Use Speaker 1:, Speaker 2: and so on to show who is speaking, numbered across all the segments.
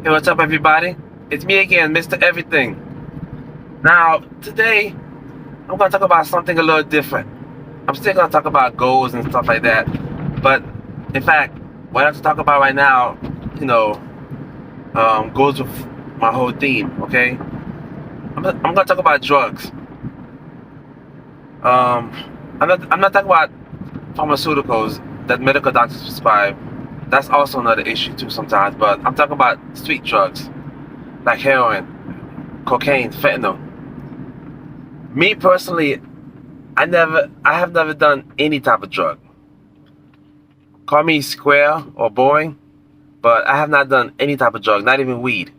Speaker 1: Hey, what's up, everybody? It's me again, Mr. Everything. Now, today, I'm going to talk about something a little different. I'm still going to talk about goals and stuff like that. But, in fact, what I have to talk about right now, goes with my whole theme, okay? I'm going to talk about drugs. I'm not talking about pharmaceuticals that medical doctors prescribe. That's also another issue, too, sometimes. But I'm talking about street drugs, like heroin, cocaine, fentanyl. Me personally, I have never done any type of drug. Call me square or boring, but I have not done any type of drug, not even weed.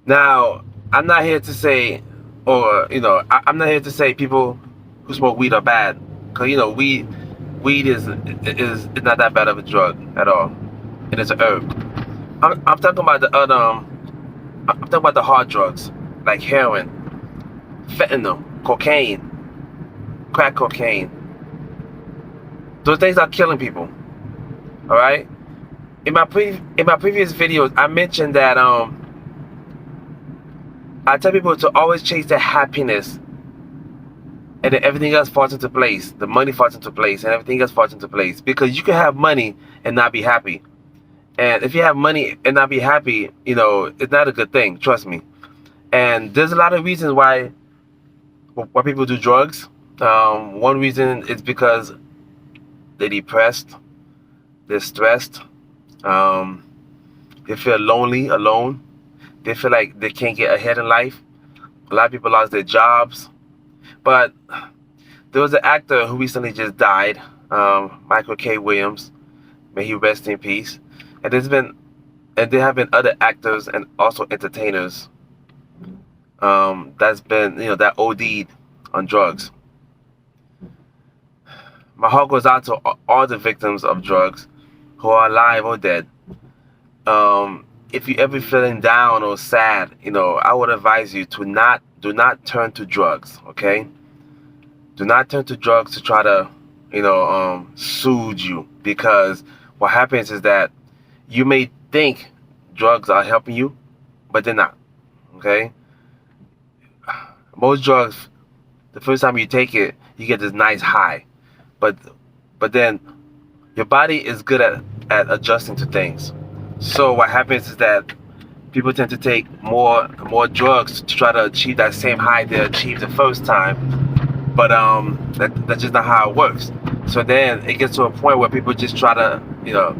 Speaker 1: Now, I'm not here to say, I'm not here to say people who smoke weed are bad, cause weed is not that bad of a drug at all. It is a herb. I'm talking about the other. I'm talking about the hard drugs like heroin, fentanyl, cocaine, crack cocaine. Those things are killing people. All right. In my previous videos, I mentioned that I tell people to always chase their happiness, and then everything else falls into place. The money falls into place, and everything else falls into place. Because you can have money and not be happy. And if you have money and not be happy, it's not a good thing. Trust me. And there's a lot of reasons why people do drugs. One reason is because they're depressed, they're stressed, they feel lonely, alone. They feel like they can't get ahead in life. A lot of people lost their jobs. But there was an actor who recently just died, Michael K. Williams. May he rest in peace. And there have been other actors and also entertainers that's been, that OD'd on drugs. My heart goes out to all the victims of drugs who are alive or dead. If you're ever feeling down or sad, I would advise you to do not turn to drugs, okay? Do not turn to drugs to try to, soothe you, because what happens is that you may think drugs are helping you, but they're not, okay? Most drugs, the first time you take it, you get this nice high, but then your body is good at adjusting to things. So what happens is that people tend to take more drugs to try to achieve that same high they achieved the first time, but that's just not how it works. So then it gets to a point where people just try to,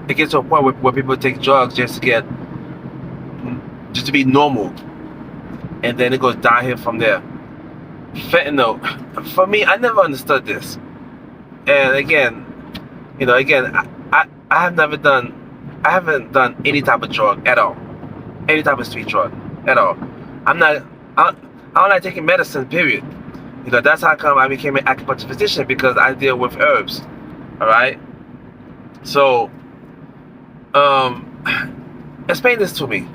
Speaker 1: it gets to a point where people take drugs just to be normal, and then it goes downhill from there. Fentanyl, for me, I never understood this, and again, I haven't done any type of drug at all, any type of street drug at all. I don't like taking medicine, period. That's how come I became an acupuncture physician, because I deal with herbs. All right. So, explain this to me.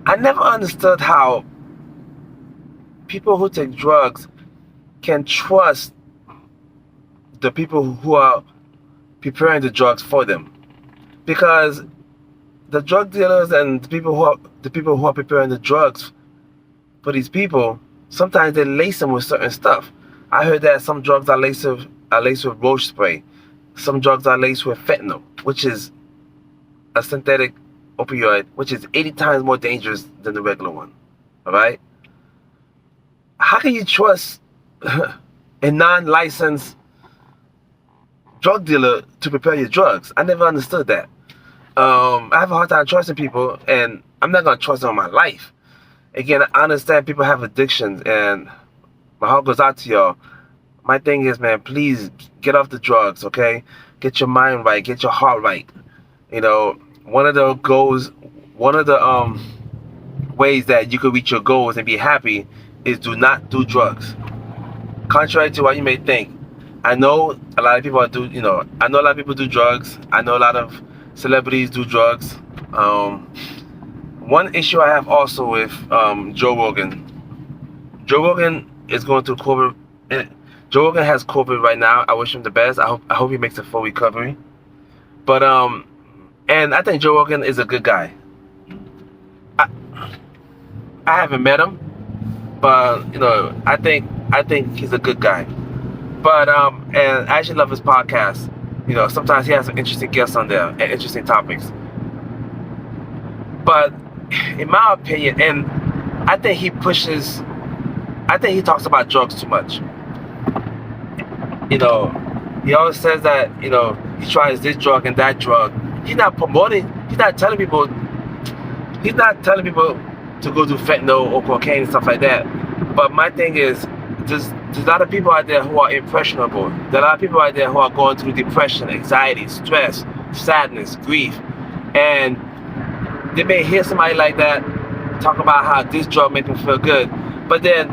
Speaker 1: I never understood how people who take drugs can trust the people who are preparing the drugs for them, because the drug dealers and the people who are preparing the drugs for these people, sometimes they lace them with certain stuff. I heard that some drugs are laced with roach spray. Some drugs are laced with fentanyl, which is a synthetic opioid, which is 80 times more dangerous than the regular one. All right? How can you trust a non-licensed drug dealer to prepare your drugs? I never understood that. I have a hard time trusting people, and I'm not going to trust them in my life. Again, I understand people have addictions, and my heart goes out to y'all. My thing is, man, please get off the drugs, okay? Get your mind right, get your heart right. One of the ways that you could reach your goals and be happy is do not do drugs. Contrary to what you may think, I know a lot of people do drugs. I know a lot of celebrities do drugs. One issue I have also with Joe Rogan. Joe Rogan is going through COVID. Joe Rogan has COVID right now. I wish him the best. I hope he makes a full recovery. But And I think Joe Rogan is a good guy. I, I haven't met him, but I think he's a good guy. But and I actually love his podcast. Sometimes he has some interesting guests on there and interesting topics. But in my opinion, and I think he talks about drugs too much. He always says that, he tries this drug and that drug. He's not telling people to go do fentanyl or cocaine and stuff like that. But my thing is, there's a lot of people out there who are impressionable. There are a lot of people out there who are going through depression, anxiety, stress, sadness, grief. And they may hear somebody like that talk about how this drug makes them feel good. But then,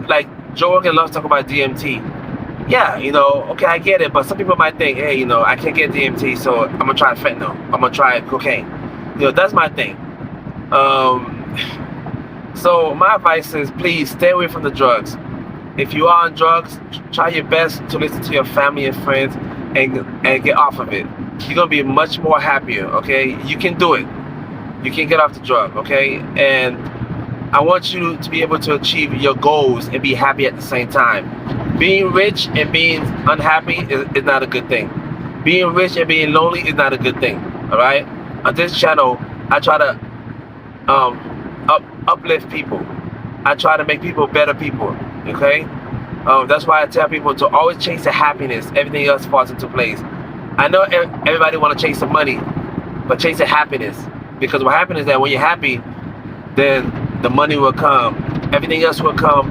Speaker 1: like Joe Rogan loves to talk about DMT. Yeah, okay, I get it. But some people might think, hey, I can't get DMT, so I'm going to try fentanyl. I'm going to try cocaine. That's my thing. So my advice is, please stay away from the drugs. If you are on drugs, try your best to listen to your family and friends and get off of it. You're going to be much more happier, okay? You can do it. You can get off the drug, okay? And I want you to be able to achieve your goals and be happy at the same time. Being rich and being unhappy is not a good thing. Being rich and being lonely is not a good thing, all right? On this channel, I try to uplift people. I try to make people better people, okay? That's why I tell people to always chase the happiness. Everything else falls into place. I know everybody want to chase the money, but chase the happiness. Because what happens is that when you're happy, then the money will come. Everything else will come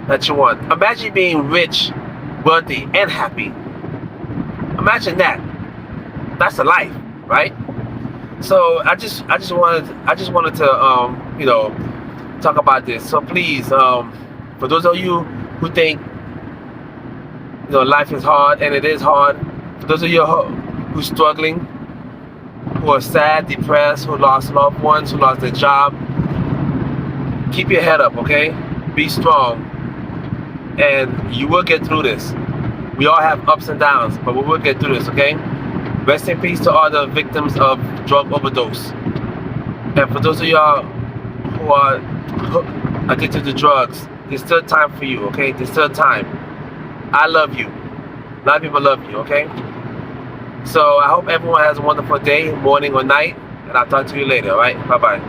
Speaker 1: that you want. Imagine being rich, wealthy, and happy. Imagine that. That's a life, right? So I just wanted to talk about this. So please, for those of you who think life is hard, and it is hard. For those of you who's struggling, who are sad, depressed, who lost loved ones, who lost their job, keep your head up, okay? Be strong, and you will get through this. We all have ups and downs, but we will get through this, okay? Rest in peace to all the victims of drug overdose. And for those of y'all who are addicted to drugs, there's still time for you, okay? There's still time. I love you. A lot of people love you, okay? So I hope everyone has a wonderful day, morning or night, and I'll talk to you later, all right? Bye-bye.